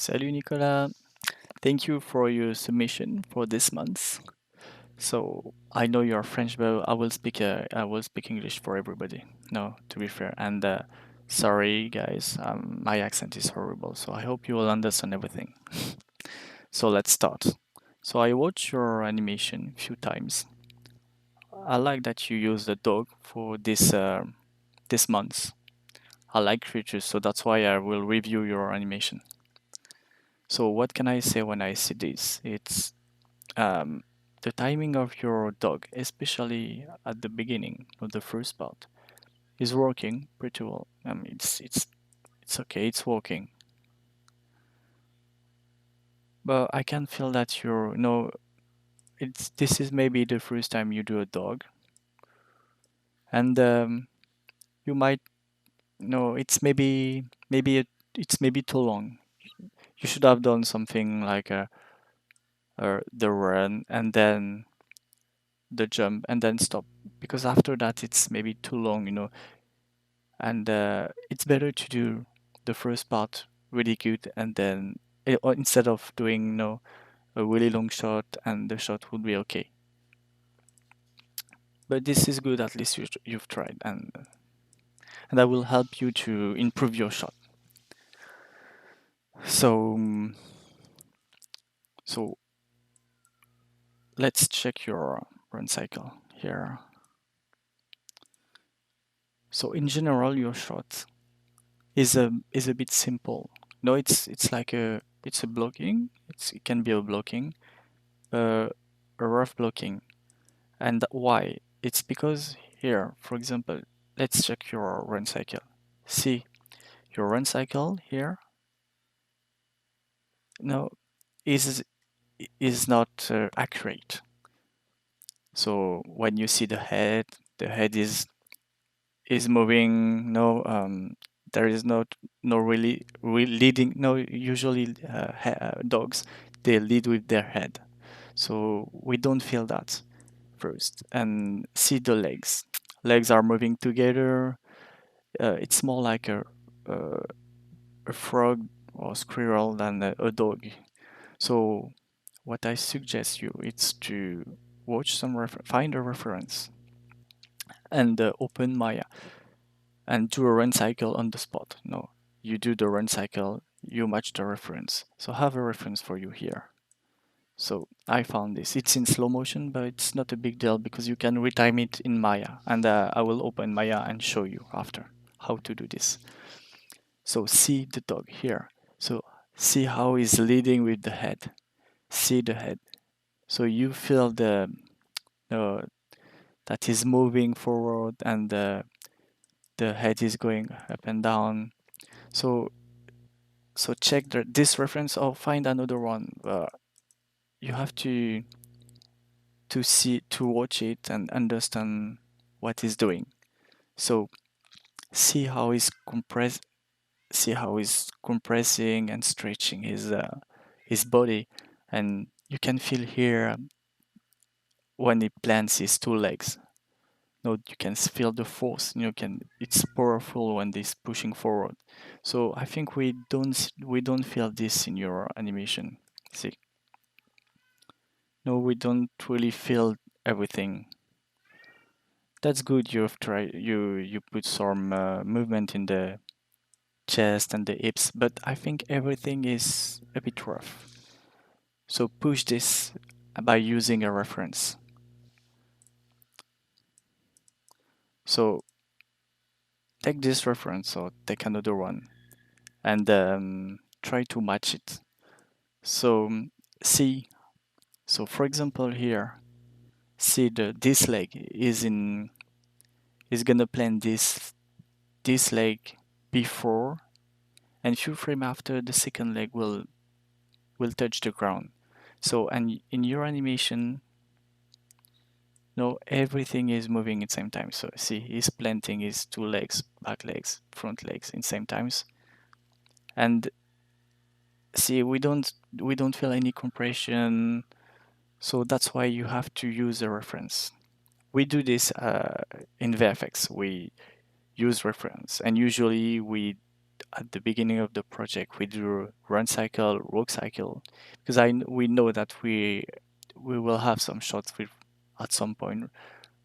Salut Nicolas, thank you for your submission for this month. So I know you're French, but I will speak English for everybody. No, to be fair, and sorry guys, my accent is horrible, so I hope you will understand everything. So let's start. So I watched your animation a few times. I like that you use the dog for this month. I like creatures, so that's why I will review your animation. So what can I say when I see this? It's um, the timing of your dog, especially at the beginning of the first part, is working pretty well. It's okay, it's working. But I can feel that it's this is maybe the first time you do a dog, and you might it's it's maybe too long. You should have done something like the run and then the jump and then stop, because after that it's maybe too long. And it's better to do the first part really good and then or instead of doing a really long shot and the shot would be okay. But this is good, at least you've tried, and that will help you to improve your shot. So um, so let's check your run cycle here. So in general your shot is a bit simple. No, it's like a blocking. It can be a blocking, uh, a rough blocking. And why? It's because here, for example, let's check your run cycle. See, your run cycle here, no, is is not accurate. So when you see the head is moving. No, there is no really leading. No, usually dogs they lead with their head, so we don't feel that first. And see the legs. Legs are moving together. It's more like uh, a frog or squirrel than a dog. So what I suggest you is to find a reference and open Maya and do a run cycle on the spot. No, you do the run cycle, you match the reference. So have a reference for you here. So I found this. It's in slow motion, but it's not a big deal because you can retime it in Maya, and I will open Maya and show you after how to do this. So see the dog here. So see how he's leading with the head. See the head. So you feel uh, that he's moving forward and the head is going up and down. So check this reference or find another one. You have to watch it and understand what he's doing. So see how he's compressing and stretching his body, and you can feel here when he plants his two legs. No, you can feel the force. It's powerful when he's pushing forward. So I think we don't feel this in your animation. See, no, we don't really feel everything. That's good. You've tried. You put some movement in the chest and the hips, but I think everything is a bit rough. So push this by using a reference. So take this reference or take another one and try to match it. So see. So for example here, see this leg is gonna plant this leg before, and few frame after the second leg will touch the ground. So and in your animation, no, everything is moving at the same time. So see, he's planting his two legs, back legs, front legs in same times. And see, we don't feel any compression. So that's why you have to use a reference. We do this in VFX. We use reference, and usually at the beginning of the project we do run cycle, walk cycle, because we know that we will have some shots with at some point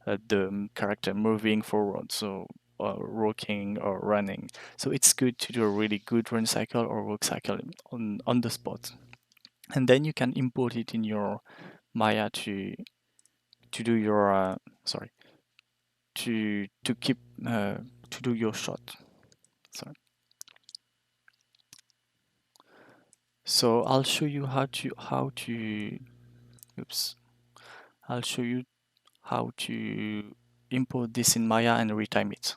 the character moving forward, so walking or running. So it's good to do a really good run cycle or walk cycle on the spot, and then you can import it in your Maya to do your sorry to keep to do your shot. Sorry. So I'll show you how to oops. I'll show you how to import this in Maya and retime it.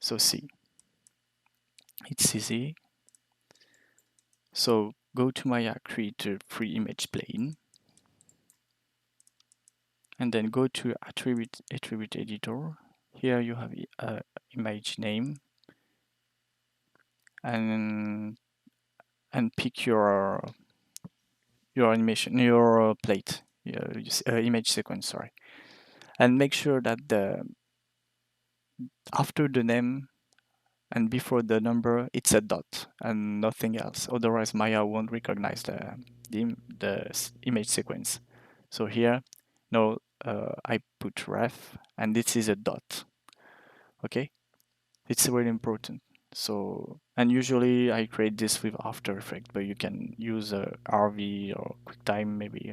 So see, it's easy. So go to Maya, create a free image plane, and then go to attribute editor. Here you have image name, and pick your animation, your plate, image sequence. Sorry, and make sure that the after the name and before the number it's a dot and nothing else. Otherwise, Maya won't recognize the image sequence. So here, no, I put ref, and this is a dot. Okay, it's really important. So, and usually I create this with After Effects, but you can use RV or QuickTime maybe.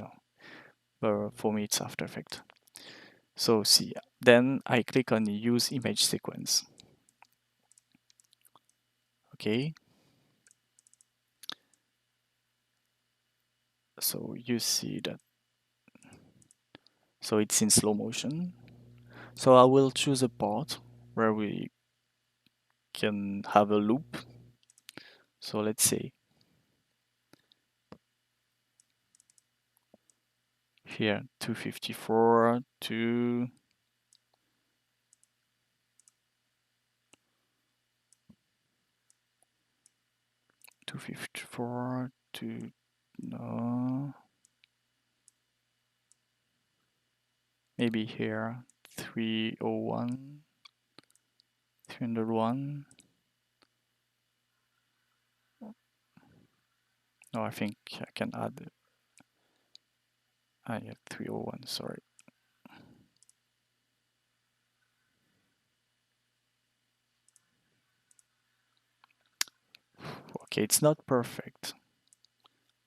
But for me, it's After Effects. So see, then I click on Use Image Sequence. Okay. So you see that. So it's in slow motion. So I will choose a part where we can have a loop. So let's say here 254 to 254 to no, maybe here 301, 301. No, I think I can add. Yeah, 301. Sorry. Okay, it's not perfect.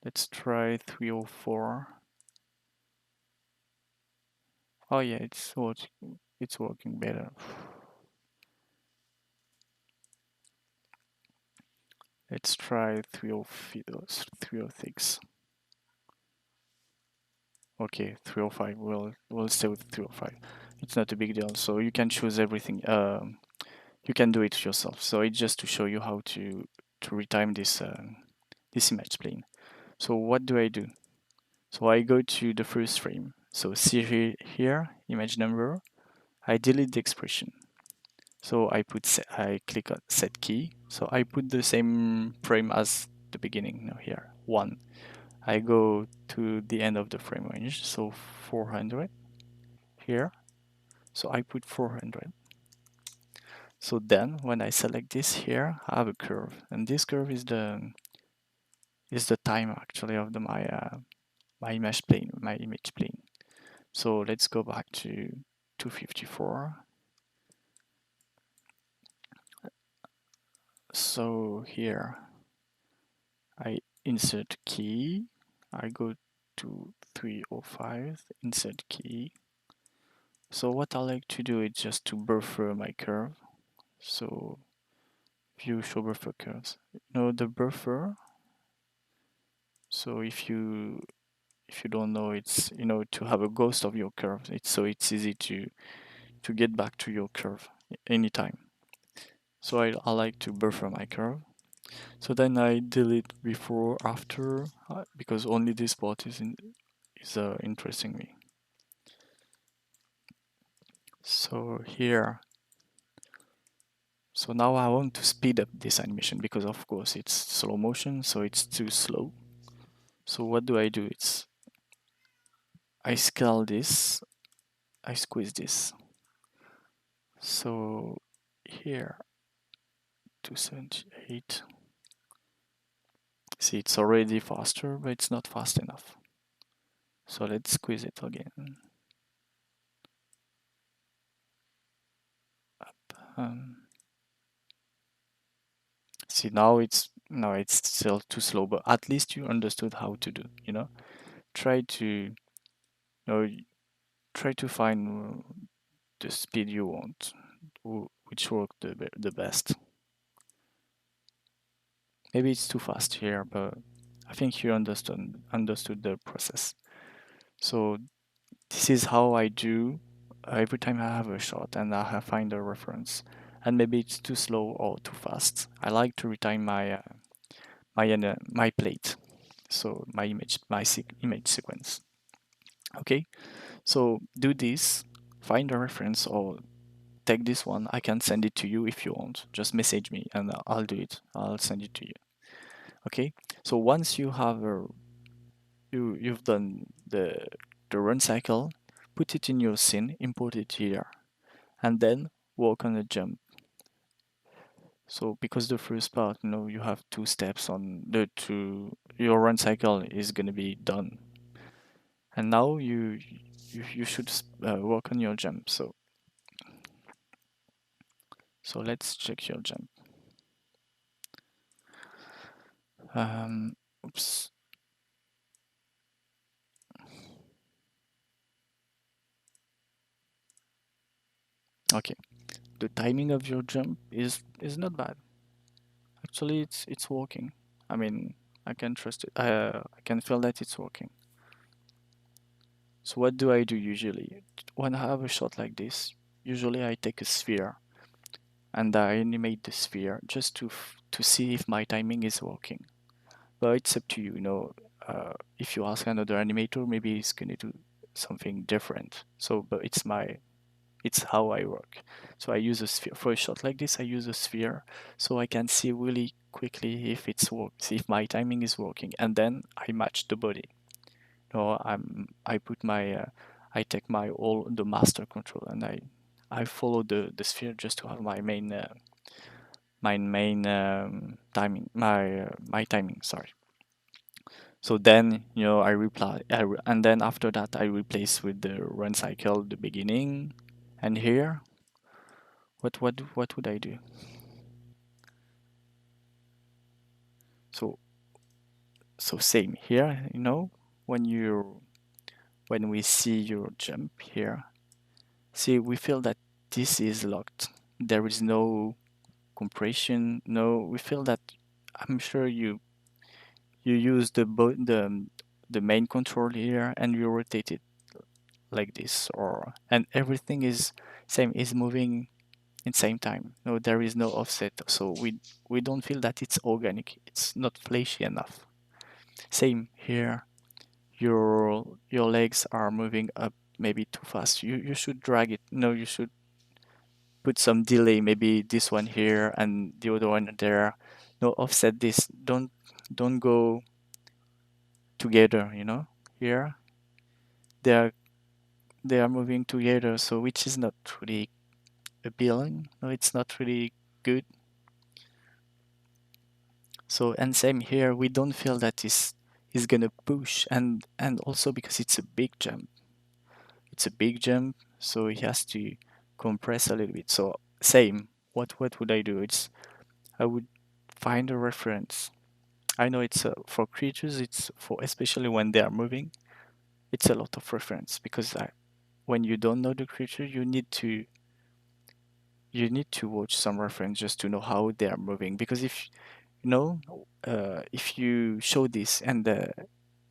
Let's try 304. Oh yeah, it's working better. Let's try 306. Okay, 305. We'll stay with 305. It's not a big deal. So you can choose everything. You can do it yourself. So it's just to show you how to retime this image plane. So what do I do? So I go to the first frame. So see here, image number. I delete the expression. So I click on set key. So I put the same frame as the beginning. Now here 1. I go to the end of the frame range. So 400 here. So I put 400. So then when I select this here, I have a curve, and this curve is the time actually of my image plane. So let's go back to 254. So here I insert key. I go to 305, insert key. So what I like to do is just to buffer my curve. So view show buffer curves. You know the buffer. So if you don't know, it's to have a ghost of your curve. It's easy to get back to your curve anytime. So I like to buffer my curve. So then I delete before after because only this part is interesting me. So here. So now I want to speed up this animation because of course it's slow motion, so it's too slow. So what do? I scale this, I squeeze this. So here 278. See, it's already faster, but it's not fast enough. So let's squeeze it again. Um, See, now it's still too slow, but at least you understood how to do. Try to know try to find the speed you want, which work the best. Maybe it's too fast here, but I think you understood the process. So this is how I do every time I have a shot and find a reference. And maybe it's too slow or too fast. I like to retime my plate, so image sequence. Okay, so do this, find a reference or take this one. I can send it to you if you want. Just message me and I'll do it. I'll send it to you. Okay. So once you've done the run cycle, put it in your scene, import it here, and then work on a jump. So because the first part, you have two steps on the two, your run cycle is gonna be done, and now you should work on your jump. So let's check your jump. Um, Oops. Okay, the timing of your jump is not bad. Actually, it's working. I mean, I can trust it. I can feel that it's working. So what do I do usually? When I have a shot like this, usually I take a sphere and I animate the sphere just to see if my timing is working. But it's up to you, if you ask another animator, maybe he's gonna do something different. So, but it's how I work. So I use a sphere for a shot like this. I use a sphere so I can see really quickly if it's works, if my timing is working, and then I match the body. I put I take my all the master control and I follow the sphere just to have my main timing my timing. Sorry. So then, and then after that, I replace with the run cycle, the beginning, and here, what would I do? So, so same here, when you when we see your jump here, see, we feel that this is locked. There is no compression. No, we feel that I'm sure you use the main control here and you rotate it like this, and everything is same, is moving in same time. No, there is no offset, so we don't feel that it's organic. It's not fleshy enough. Same here. Your legs are moving up maybe too fast. You should drag it. No, you should put some delay. Maybe this one here and the other one there. No, offset this. Don't go together. Here they are they are moving together. So which is not really appealing. No, it's not really good. So, and same here, we don't feel that is gonna push, and also because it's a big jump. It's a big jump, so he has to compress a little bit. So same. What would I do? I would find a reference. I know it's for creatures. It's for especially when they are moving. It's a lot of reference because when you don't know the creature, you need to watch some reference just to know how they are moving. Because if you show this and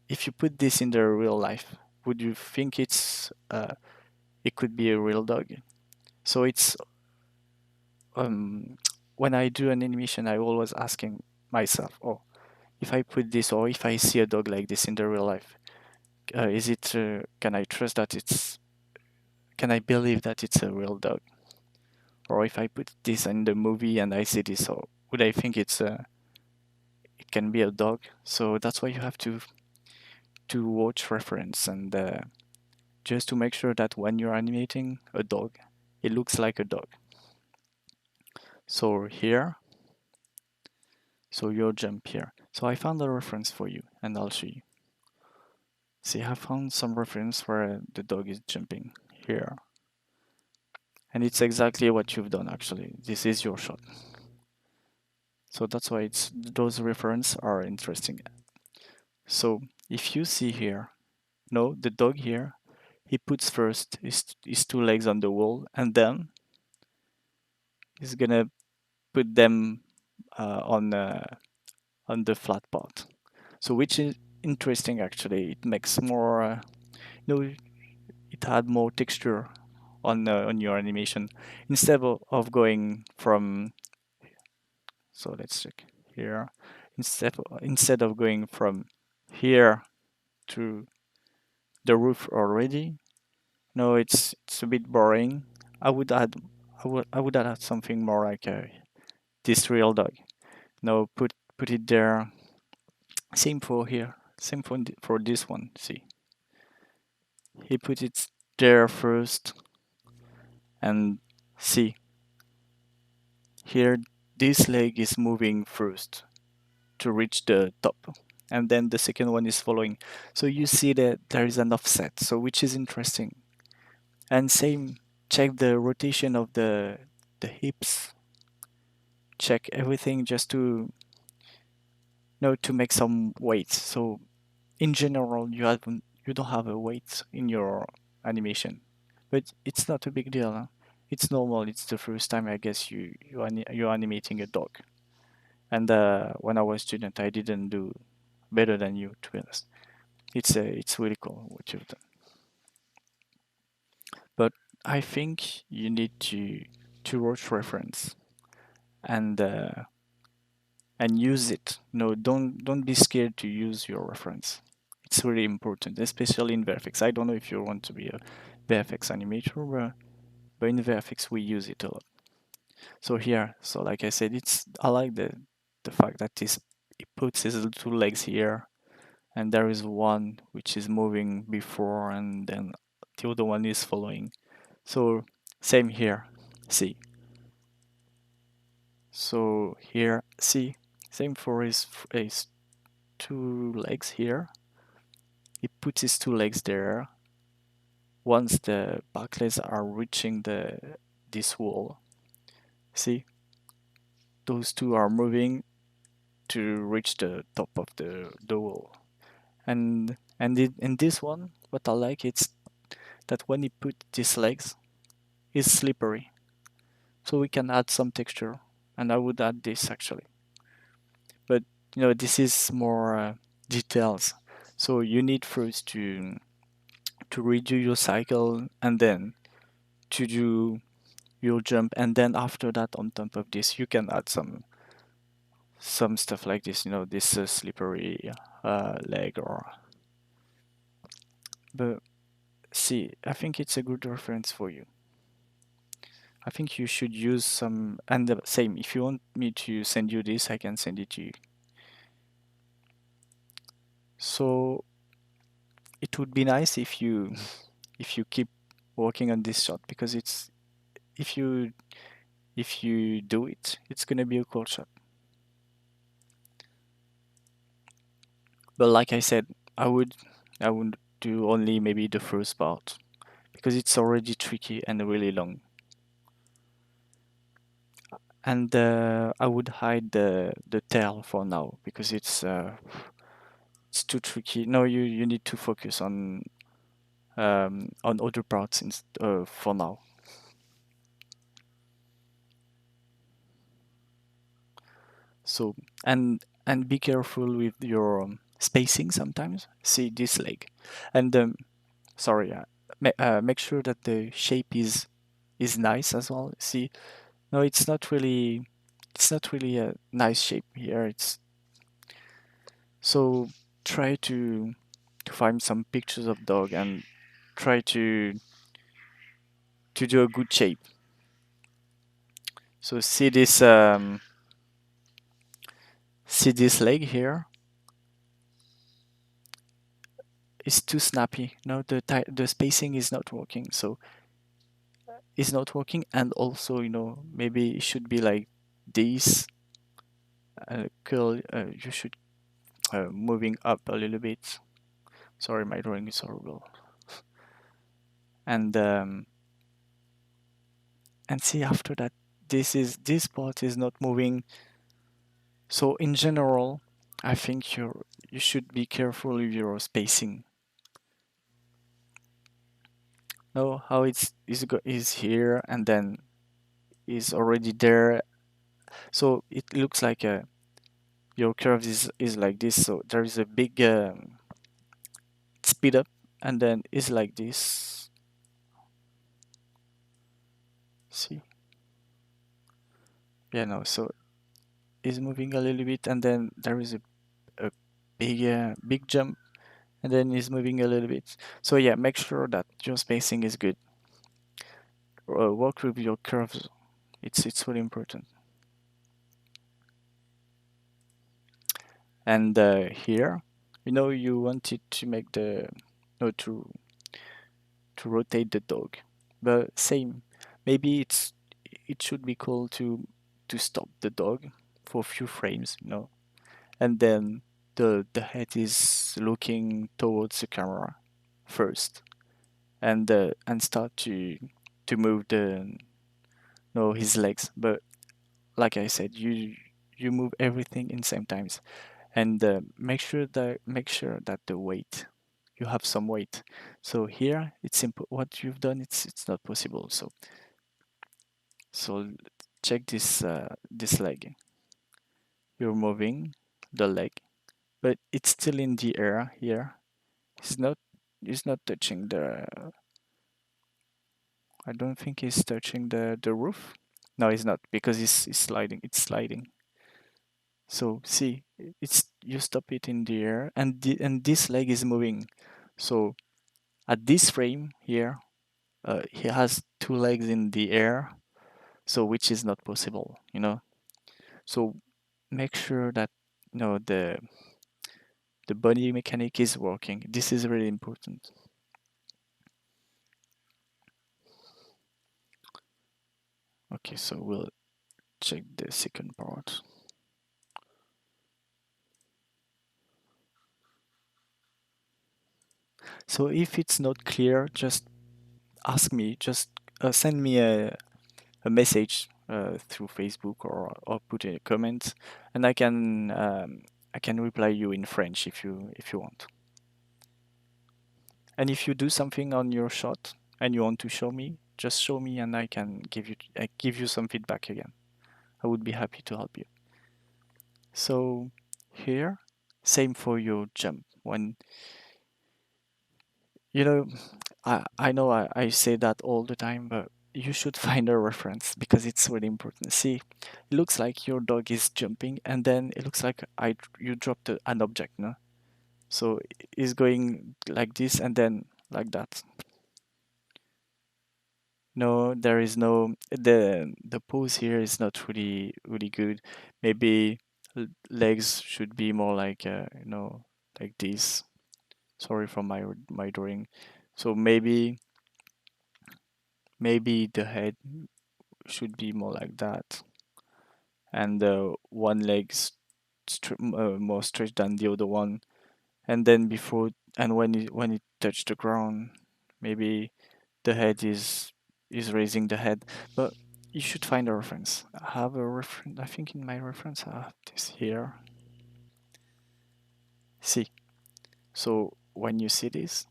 if you put this in the real life, would you think it could be a real dog? So it's um when I do an animation, I always asking myself, oh, if I put this or if I see a dog like this in the real life, is it can I trust that can I believe that it's a real dog? Or if I put this in the movie and I see this, or would I think it can be a dog? So that's why you have to watch reference and just to make sure that when you're animating a dog, it looks like a dog. So here, So you'll jump here. So I found a reference for you and I'll show you. See, I found some reference where the dog is jumping here. And it's exactly what you've done actually. This is your shot. So that's why those references are interesting. So if you see here, no, the dog here, he puts first his two legs on the wall and then he's gonna put them on the flat part. So which is interesting actually. It makes more, it had more texture on your animation instead of going from. So let's check here. Instead of going from here to the roof already, no, it's a bit boring. I would add I would add something more like this real dog. No, put it there. Same for here. Same for this one. See, he put it there first, and see here this leg is moving first to reach the top, and then the second one is following. So you see that there is an offset. So which is interesting. And same, check the rotation of the hips. Check everything just to to make some weights. So in general, you don't have a weight in your animation, but it's not a big deal. Huh? It's normal. It's the first time I guess you're animating a dog. And when I was student, I didn't do better than you, to be honest. It's really cool what you've done. But I think you need to watch reference and use it. No, don't be scared to use your reference. It's really important, especially in VFX. I don't know if you want to be a VFX animator, but in VFX we use it a lot. So here, so like I said, I like the fact that it puts his two legs here, and there is one which is moving before, and then the other one is following. So same here. See. So here, see, same for his two legs here. He puts his two legs there. Once the back legs are reaching this wall, see, those two are moving to reach the top of the wall. In this one, what I like it's that when he put these legs, it's slippery. So we can add some texture, and I would add this actually. But this is more details. So you need first to redo your cycle and then to do your jump, and then after that on top of this you can add some stuff like this, this slippery leg or. But see, I think it's a good reference for you. I think you should use some, and the same, if you want me to send you this, I can send it to you. So it would be nice if you keep working on this shot, because if you do it, it's gonna be a cool shot. But like I said, I would do only maybe the first part because it's already tricky and really long. And I would hide the tail for now because it's too tricky. No, you need to focus on other parts for now. So and be careful with your spacing sometimes. See this leg, and sorry, make sure that the shape is nice as well. See, no, it's not really a nice shape here. It's so try to find some pictures of dog and try to do a good shape. So see this leg here. It's too snappy. No, the spacing is not working. So it's not working, and also maybe it should be like this, curl. You should moving up a little bit. Sorry, my drawing is horrible. And see after that, this part is not moving. So in general, I think you should be careful with your spacing. Know how is here and then is already there. So it looks like your curve is like this. So there is a big speed up and then is like this. See? Yeah, no. So is moving a little bit and then there is a big jump and then is moving a little bit. So yeah, make sure that your spacing is good. Work with your curves. It's really important. And here, you wanted to make the no to rotate the dog, but same. Maybe it should be cool to stop the dog for a few frames, and then the head is looking towards the camera first, and start to move the no his legs. But like I said, you move everything in same times, and make sure that the weight you have some weight. So here it's simple. What you've done, it's not possible. So check this leg. You're moving the leg, but it's still in the air here. It's not it's not touching the. I don't think he's touching the roof. No, he's not because he's sliding. It's sliding. So see, it's you stop it in the air, and this leg is moving. So at this frame here, he has two legs in the air, so which is not possible. So make sure that the body mechanic is working. This is really important. Okay, so we'll check the second part. So if it's not clear, just ask me. Just send me a message through Facebook or put a comment, and I can reply you in French if you want. And if you do something on your shot and you want to show me, just show me and I can give you some feedback again. I would be happy to help you. So here, same for your jump. When you know, I know I say that all the time, but you should find a reference because it's really important. See, it looks like your dog is jumping, and then it looks like you dropped an object, no? So it's going like this and then like that. No, there is no the pose here is not really good. Maybe legs should be more like like this. Sorry for my drawing. So maybe the head should be more like that, and one leg more stretched than the other one, and then before and when it touched the ground, maybe the head is raising the head, but you should find a reference. I have a reference. I think in my reference I have this here. See, so when you see this,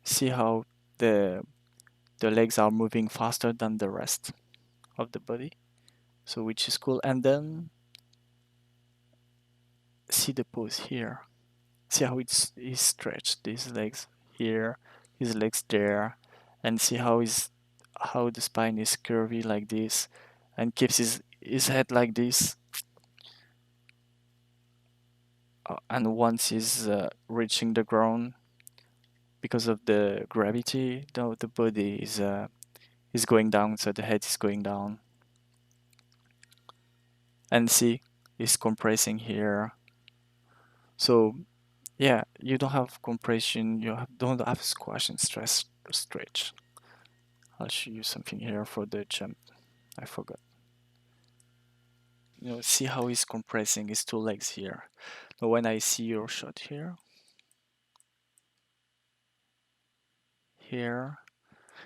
see how the the legs are moving faster than the rest of the body. So which is cool. And then see the pose here. See how he's stretched these legs here, his legs there, and see how the spine is curvy like this, and keeps his head like this. And once he's reaching the ground, because of the gravity, the body is going down, so the head is going down. And see, it's compressing here. So yeah, you don't have compression, don't have squash and stretch. I'll show you something here for the jump. I forgot. see how he's compressing his two legs here. Now when I see your shot here,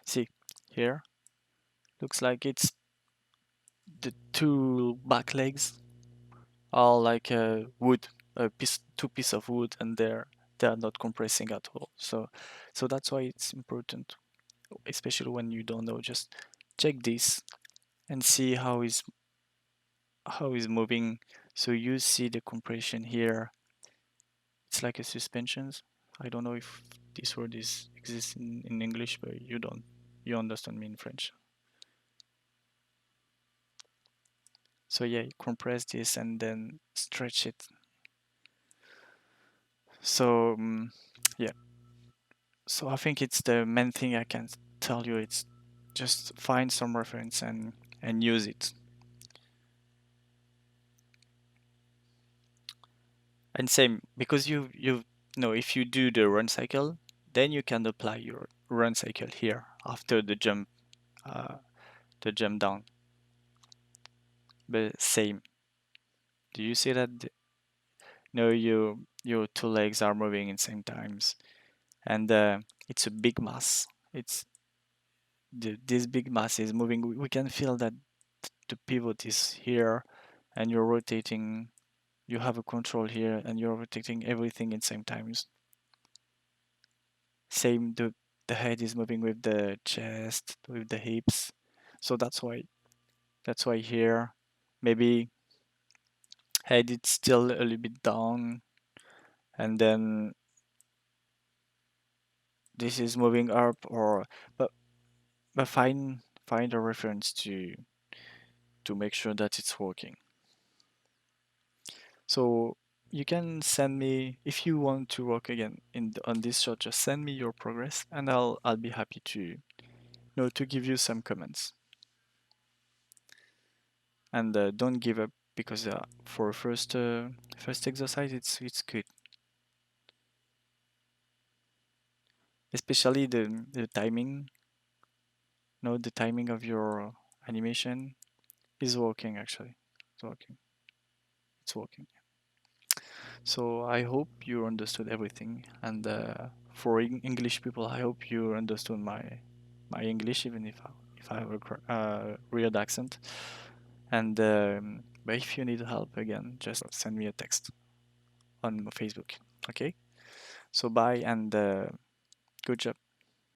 see, here, looks like it's the two back legs are like a wood, two piece of wood, and they're not compressing at all. So that's why it's important, especially when you don't know. Just check this and see how is moving. So you see the compression here. It's like a suspensions. I don't know if this word is exists in English, but you don't. You understand me in French. So yeah, you compress this and then stretch it. So yeah. So I think it's the main thing I can tell you. It's just find some reference and use it. And same because you know if you do the run cycle, then you can apply your run cycle here after uh, the jump down. But same. Do you see that? No, your two legs are moving in same times, and it's a big mass. It's this big mass is moving. We can feel that the pivot is here, and you're rotating. You have a control here, and you're rotating everything in same times. Same, the head is moving with the chest, with the hips. So that's why here maybe head it's still a little bit down, and then this is moving up, or but find a reference to make sure that it's working. So you can send me if you want to work again on this shot. Just send me your progress, and I'll be happy to to give you some comments. And don't give up because for first exercise it's good, especially the timing. The timing of your animation is working actually. It's working. It's working. So I hope you understood everything, and for English people, I hope you understood my English, even if I have a weird accent. And but if you need help again, just send me a text on Facebook. Okay. So bye and good job.